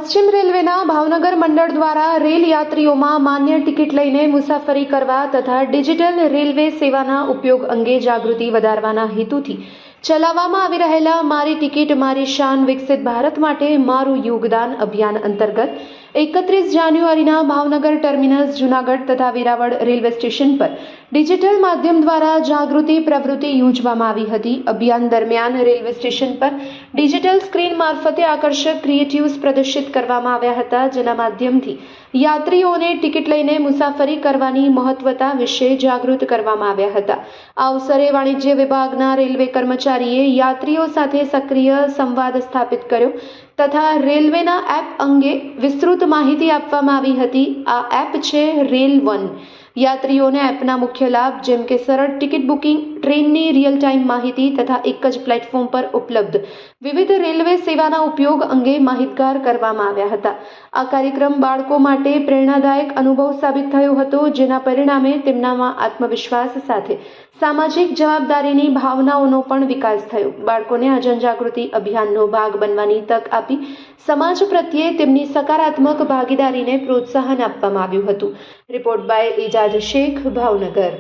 પશ્ચિમ રેલવેના ભાવનગર મંડળ દ્વારા રેલ યાત્રીઓમાં માન્ય ટિકિટ લઈને મુસાફરી કરવા તથા ડિજિટલ રેલવે સેવાના ઉપયોગ અંગે જાગૃતિ વધારવાના હેતુથી ચલાવવામાં આવી રહેલા મારી ટિકિટ મારી શાન વિકસિત ભારત માટે મારું યોગદાન અભિયાન અંતર્ગત 31 જાન્યુઆરીના ભાવનગર ટર્મિનસ જૂનાગઢ તથા વેરાવળ રેલવે સ્ટેશન પર ડિજિટલ માધ્યમ દ્વારા જાગૃતિ પ્રવૃત્તિ યોજવામાં આવી હતી। અભિયાન દરમિયાન રેલવે સ્ટેશન પર ડિજિટલ સ્ક્રીન મારફતે આકર્ષક ક્રિએટિવ્સ પ્રદર્શિત કરવામાં આવ્યા હતા, જેના માધ્યમથી યાત્રીઓને ટિકિટ લઈને મુસાફરી કરવાની મહત્વતા વિશે જાગૃત કરવામાં આવ્યા હતા। આ અવસરે વાણિજ્ય વિભાગના રેલવે કર્મચારીએ યાત્રીઓ સાથે સક્રિય સંવાદ સ્થાપિત કર્યો તથા રેલવેના એપ અંગે વિસ્તૃત માહિતી આપવામાં આવી હતી। આ એપ છે રેલ1। યાત્રીઓને એપના મુખ્ય લાભ જેમ કે સરળ ટિકિટ બુકિંગ, ટ્રેનની રિયલ ટાઈમ માહિતી તથા એક જ પ્લેટફોર્મ પર ઉપલબ્ધ વિવિધ રેલવે સેવાના ઉપયોગ અંગે માહિતગાર કરવામાં આવ્યા હતા। આ કાર્યક્રમ બાળકો માટે પ્રેરણાદાયક અનુભવ સાબિત થયો હતો, જેના પરિણામે તેમનામાં આત્મવિશ્વાસ સાથે સામાજિક જવાબદારીની ભાવનાઓનો પણ વિકાસ થયો। બાળકોને આ જનજાગૃતિ અભિયાનનો ભાગ બનવાની તક આપી સમાજ પ્રત્યે તેમની સકારાત્મક ભાગીદારીને પ્રોત્સાહન આપવામાં આવ્યું હતું। Report by Ijaz Shaikh, Bhavnagar.